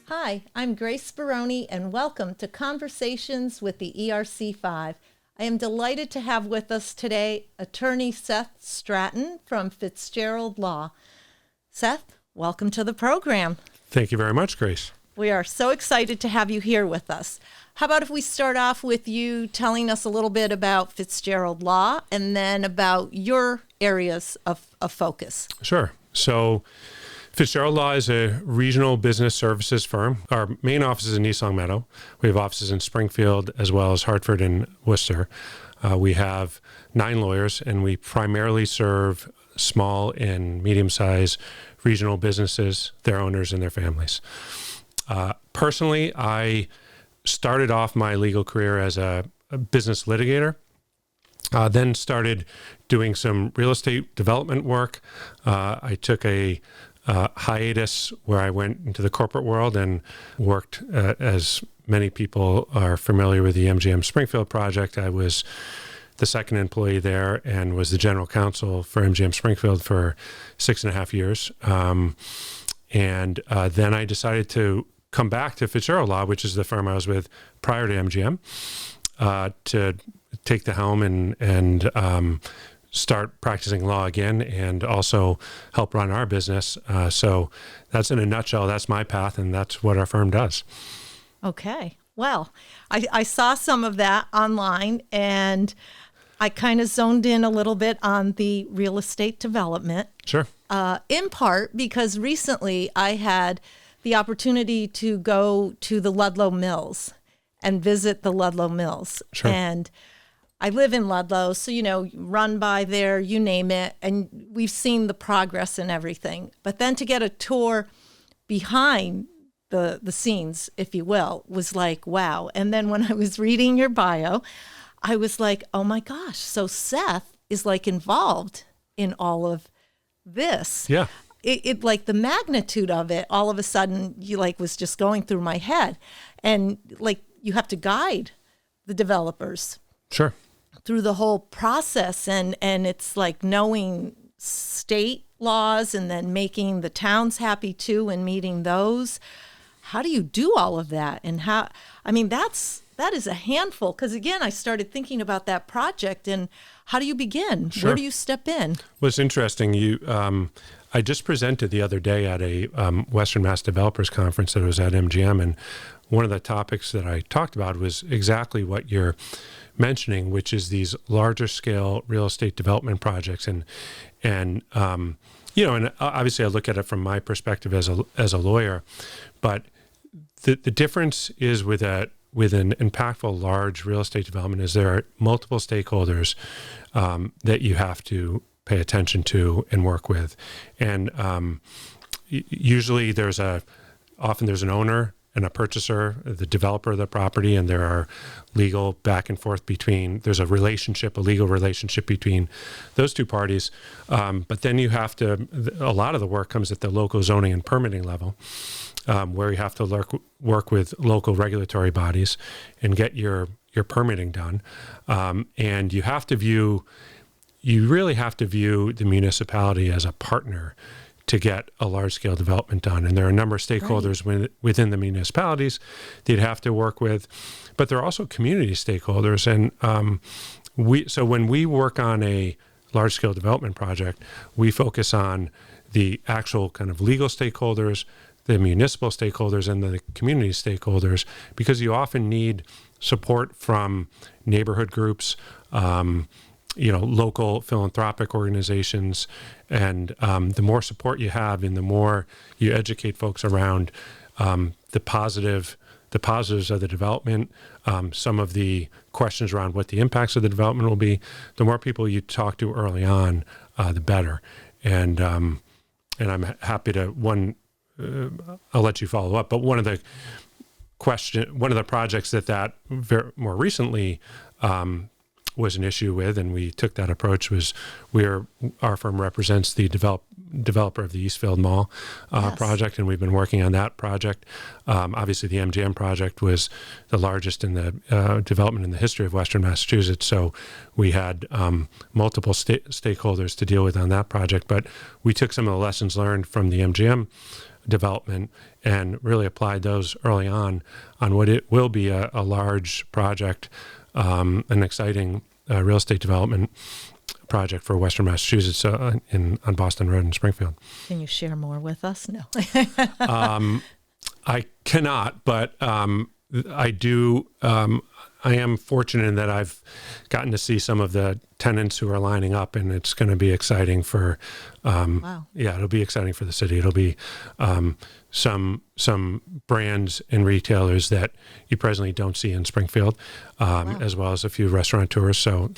Hi, I'm Grace Speroni, and welcome to Conversations with the ERC5. I am delighted to have with us today attorney Seth Stratton from Fitzgerald Law. Seth, welcome to the program. Thank you very much, Grace. We are so excited to have you here with us. How about if we start off with you telling us a little bit about Fitzgerald Law and then about your areas of focus? Sure. So Fitzgerald Law is a regional business services firm. Our main office is in East Longmeadow. We have offices in Springfield as well as Hartford and Worcester. We have 9 lawyers, and we primarily serve small and medium-sized regional businesses, their owners, and their families. Personally, I started off my legal career as a business litigator, then started doing some real estate development work. I took a hiatus where I went into the corporate world and worked, as many people are familiar with the MGM Springfield project. I was the second employee there and was the general counsel for MGM Springfield for 6.5 years. And then I decided to come back to Fitzgerald Law, which is the firm I was with prior to MGM, to take the helm and start practicing law again and also help run our business. So that's in a nutshell, that's my path, and that's what our firm does. Okay. Well, I saw some of that online, and I kind of zoned in a little bit on the real estate development. Sure. In part because recently I had the opportunity to go to the Ludlow Mills and visit the Ludlow Mills. Sure. And I live in Ludlow, so, run by there, you name it, and we've seen the progress and everything. But then to get a tour behind the scenes, if you will, was like, wow. And then when I was reading your bio, I was like, oh my gosh, so Seth is like involved in all of this. Yeah. It like the magnitude of it, all of a sudden, was just going through my head. And you have to guide the developers. Sure. Through the whole process, and it's like knowing state laws and then making the towns happy too and meeting those. How do you do all of that? And that is a handful, because again, I started thinking about that project and how do you begin? Sure. Where do you step in? Well, it's interesting. I just presented the other day at a Western Mass Developers Conference that was at MGM, and one of the topics that I talked about was exactly what you're mentioning, which is these larger scale real estate development projects. And obviously I look at it from my perspective as a lawyer, but the difference is with an impactful large real estate development is there are multiple stakeholders that you have to pay attention to and work with. And usually often there's an owner and a purchaser, the developer of the property, and there are legal back and forth there's a legal relationship between those two parties. But then a lot of the work comes at the local zoning and permitting level, where you have to work with local regulatory bodies and get your permitting done. And you really have to view the municipality as a partner to get a large-scale development done. And there are a number of stakeholders within the municipalities that you'd have to work with, but there are also community stakeholders. And so when we work on a large-scale development project, we focus on the actual kind of legal stakeholders, the municipal stakeholders, and the community stakeholders, because you often need support from neighborhood groups, local philanthropic organizations, and the more support you have and the more you educate folks around the positives of the development, some of the questions around what the impacts of the development will be, the more people you talk to early on, the better. And I'm happy to I'll let you follow up, but one of the projects that more recently was an issue with, and we took that approach, was our firm represents the developer of the Eastfield Mall Yes. project, and we've been working on that project. Obviously, the MGM project was the largest in the development in the history of Western Massachusetts, so we had multiple stakeholders to deal with on that project. But we took some of the lessons learned from the MGM development and really applied those early on what it will be a large project, an exciting real estate development project for Western Massachusetts on Boston Road in Springfield. Can you share more with us? No. I cannot, but I do. I am fortunate in that I've gotten to see some of the tenants who are lining up, and it's going to be exciting for. Wow. Yeah, it'll be exciting for the city. It'll be some brands and retailers that you presently don't see in Springfield, Wow. as well as a few restaurateurs. So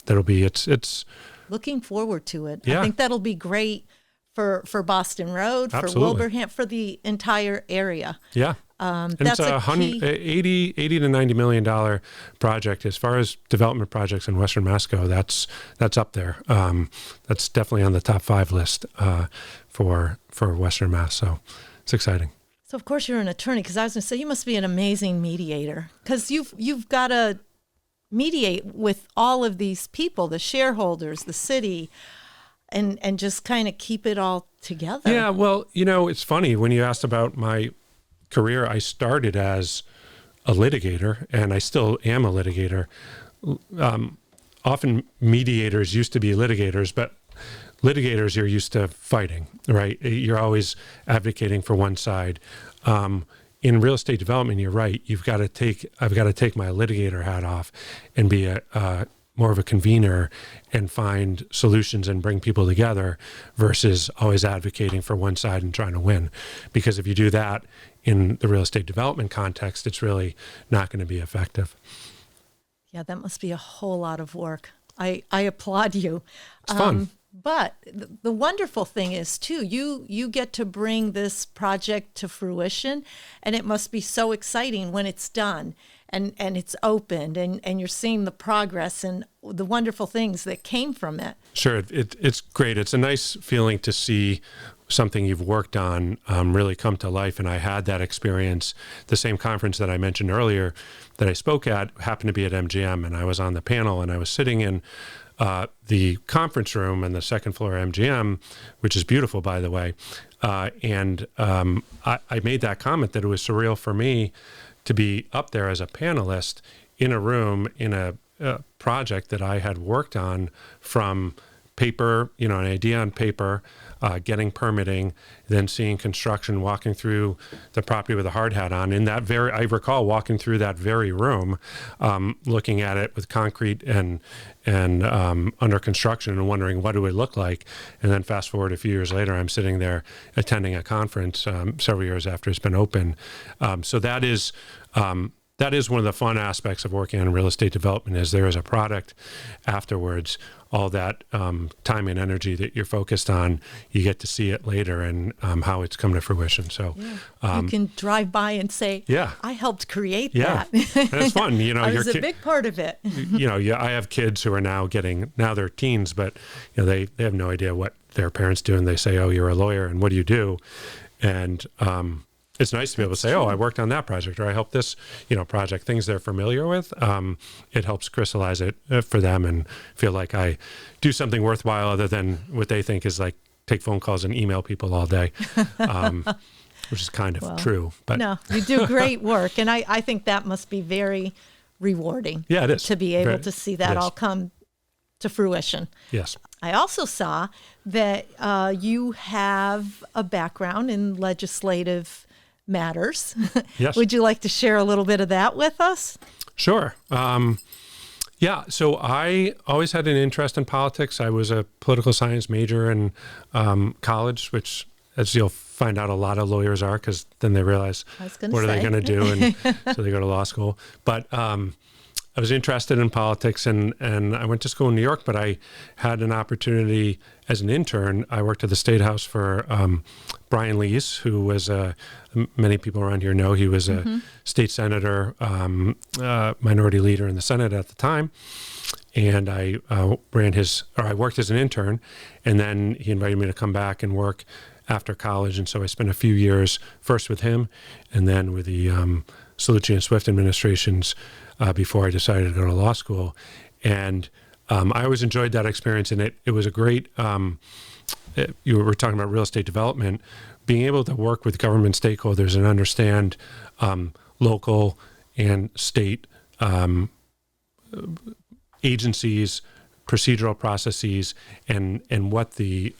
that'll be it's. Looking forward to it. Yeah. I think that'll be great for Boston Road, for Absolutely. Wilbraham, for the entire area. Yeah. And That's it's a $80 to $90 million project. As far as development projects in Western Mass go, that's up there. That's definitely on the top 5 list for Western Mass. So it's exciting. So of course you're an attorney, because I was going to say you must be an amazing mediator, because you've got to mediate with all of these people, the shareholders, the city, and just kind of keep it all together. Yeah, well, it's funny when you asked about my career. I started as a litigator, and I still am a litigator. Often mediators used to be litigators, but litigators, you're used to fighting, right? You're always advocating for one side. In real estate development, you're right. I've got to take my litigator hat off and be more of a convener and find solutions and bring people together versus always advocating for one side and trying to win. Because if you do that in the real estate development context, it's really not going to be effective. Yeah, that must be a whole lot of work. I applaud you. It's fun. But the wonderful thing is, too, you get to bring this project to fruition, and it must be so exciting when it's done and it's opened and you're seeing the progress and the wonderful things that came from it. Sure. It's great. It's a nice feeling to see something you've worked on really come to life. And I had that experience. The same conference that I mentioned earlier that I spoke at happened to be at MGM, and I was on the panel, and I was sitting in the conference room on the second floor of MGM, which is beautiful, by the way. And I made that comment that it was surreal for me to be up there as a panelist in a room in a project that I had worked on from paper, an idea on paper, getting permitting, then seeing construction, walking through the property with a hard hat on. I recall walking through that very room, looking at it with concrete and under construction and wondering what it would look like. And then fast forward a few years later, I'm sitting there attending a conference several years after it's been open. So that is one of the fun aspects of working on real estate development, is there is a product afterwards. All that time and energy that you're focused on, you get to see it later and how it's come to fruition. So you can drive by and say, yeah, I helped create yeah. that. And it's fun. I was a big part of it. I have kids who are now they're teens, but they have no idea what their parents do. And they say, oh, you're a lawyer, and what do you do? And it's nice to be able to say, oh, I worked on that project, or I helped this, project, things they're familiar with. It helps crystallize it for them and feel like I do something worthwhile other than what they think is like take phone calls and email people all day, which is kind of true. But no, you do great work. And I think that must be very rewarding. Yeah, it is. To be able to see that all come to fruition. Yes. I also saw that you have a background in legislative matters. Yes. Would you like to share a little bit of that with us? Sure. Yeah. So I always had an interest in politics. I was a political science major in college, which, as you'll find out, a lot of lawyers are, because then they realize what are they going to do, and so they go to law school. But I was interested in politics, and I went to school in New York, but I had an opportunity as an intern. I worked at the State House for Brian Lees, who was many people around here know he was a state senator, minority leader in the Senate at the time. and I I worked as an intern, and then he invited me to come back and work after college. And so I spent a few years first with him and then with the Salucci and Swift administrations before I decided to go to law school. And I always enjoyed that experience, and it was a great, you were talking about real estate development, being able to work with government stakeholders and understand local and state agencies, procedural processes, and what the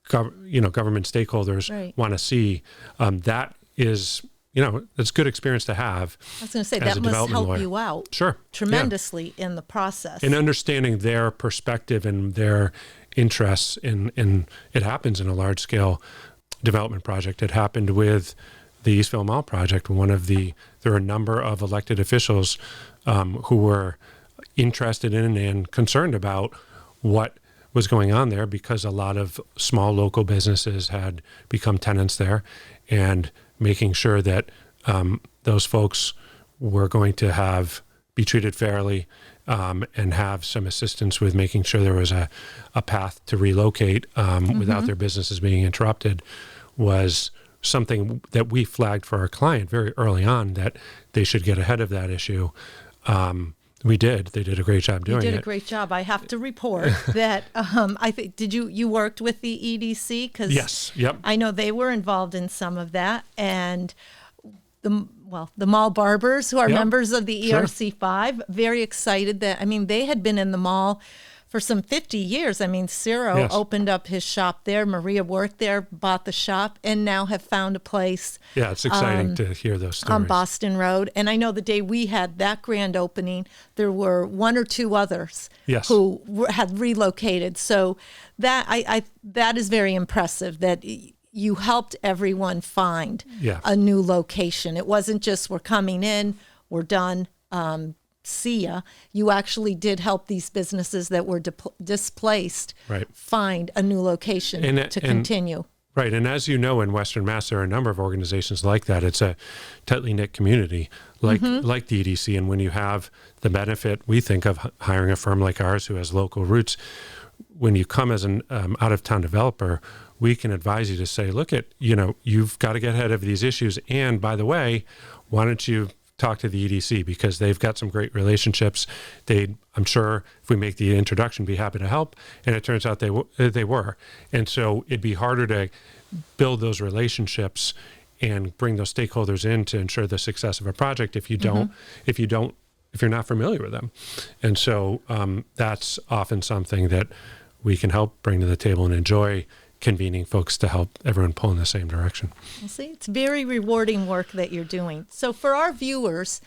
government stakeholders want to see. That is, it's a good experience to have. I was going to say that must help you out tremendously in the process. In understanding their perspective and their interests in it happens in a large scale development project. It happened with the Eastville Mall project. There were a number of elected officials who were interested in and concerned about what was going on there, because a lot of small local businesses had become tenants there, and making sure that those folks were going to be treated fairly and have some assistance with making sure there was a path to relocate without their businesses being interrupted was something that we flagged for our client very early on, that they should get ahead of that issue. We did. They did a great job doing it. You did a great job. I have to report that I think, you worked with the EDC? Yes. Yep. I know they were involved in some of that, and the mall barbers who are members of the ERC5, very excited that, they had been in the mall for some 50 years. Ciro opened up his shop there. Maria worked there, bought the shop, and now have found a place. Yeah, it's exciting to hear those stories. On Boston Road. And I know the day we had that grand opening, there were one or two others who had relocated. So that that is very impressive, that you helped everyone find a new location. It wasn't just, we're coming in, we're done, see ya. You actually did help these businesses that were displaced find a new location to continue. Right. And as you know, in Western Mass, there are a number of organizations like that. It's a tightly knit community like the EDC. And when you have the benefit, we think, of hiring a firm like ours who has local roots, when you come as an out-of-town developer, we can advise you to say, look, you've got to get ahead of these issues. And by the way, why don't you talk to the EDC, because they've got some great relationships. I'm sure if we make the introduction, be happy to help. And it turns out they were. And so it'd be harder to build those relationships and bring those stakeholders in to ensure the success of a project if you're not familiar with them. And so that's often something that we can help bring to the table and enjoy convening folks to help everyone pull in the same direction. Well, see, it's very rewarding work that you're doing. So for our viewers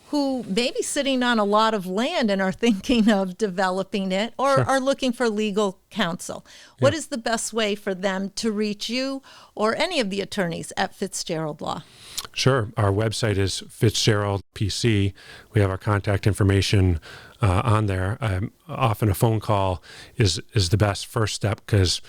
who may be sitting on a lot of land and are thinking of developing it, or are looking for legal counsel, what is the best way for them to reach you or any of the attorneys at Fitzgerald Law? Sure. Our website is Fitzgerald PC. We have our contact information on there. Often a phone call is the best first step, because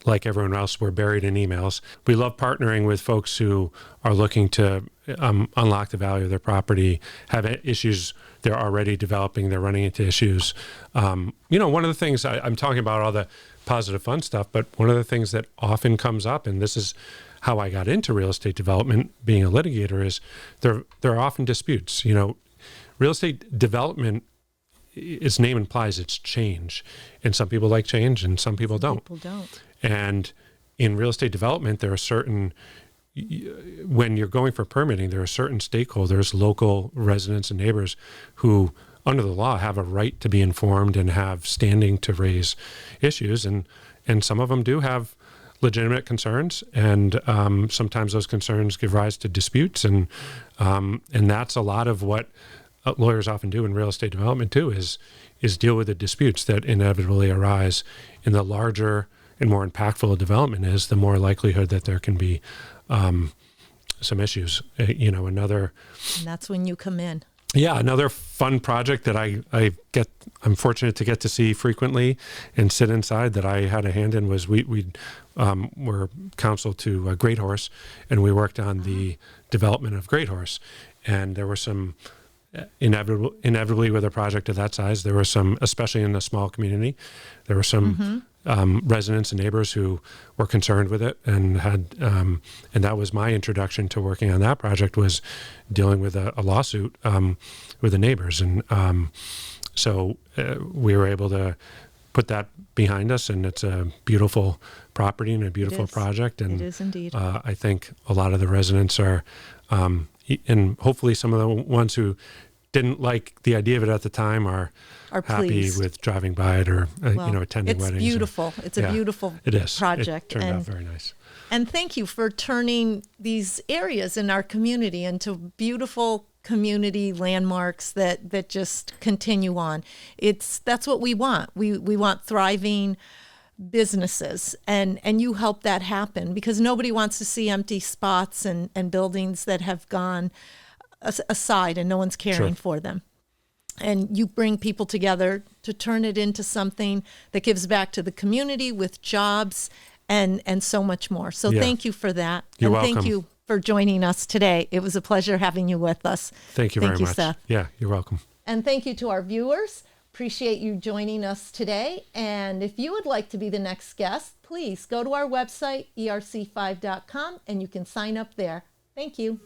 like everyone else, we're buried in emails. We love partnering with folks who are looking to unlock the value of their property, have issues they're already developing, they're running into issues. One of the things, I'm talking about all the positive fun stuff, but one of the things that often comes up, and this is how I got into real estate development, being a litigator, is there are often disputes. Real estate development, its name implies it's change. And some people like change and some people don't. And in real estate development, there are certain, when you're going for permitting, there are certain stakeholders, local residents and neighbors, who under the law have a right to be informed and have standing to raise issues. And some of them do have legitimate concerns, and sometimes those concerns give rise to disputes. And that's a lot of what lawyers often do in real estate development too, is deal with the disputes that inevitably arise. In the larger and more impactful a development is, the more likelihood that there can be some issues. And that's when you come in. Yeah, another fun project that I'm fortunate to get to see frequently and sit inside that I had a hand in was we were counsel to Great Horse, and we worked on the development of Great Horse. And there were some inevitably with a project of that size, there were some, especially in a small community, there were some residents and neighbors who were concerned with it, and and that was my introduction to working on that project, was dealing with a lawsuit with the neighbors, and so we were able to put that behind us, and it's a beautiful property and a beautiful project, and it is indeed. I think a lot of the residents are, and hopefully some of the ones who didn't like the idea of it at the time are happy pleased with driving by it, or attending weddings. It's beautiful. It's a beautiful project. It turned out very nice. And thank you for turning these areas in our community into beautiful community landmarks that just continue on. That's what we want. We want thriving businesses, and you help that happen, because nobody wants to see empty spots and buildings that have gone aside and no one's caring for them. And you bring people together to turn it into something that gives back to the community with jobs and so much more. So thank you for that. You're welcome. Thank you for joining us today. It was a pleasure having you with us. Thank you very much. Seth. Yeah, you're welcome. And thank you to our viewers. Appreciate you joining us today. And if you would like to be the next guest, please go to our website, ERC5.com, and you can sign up there. Thank you.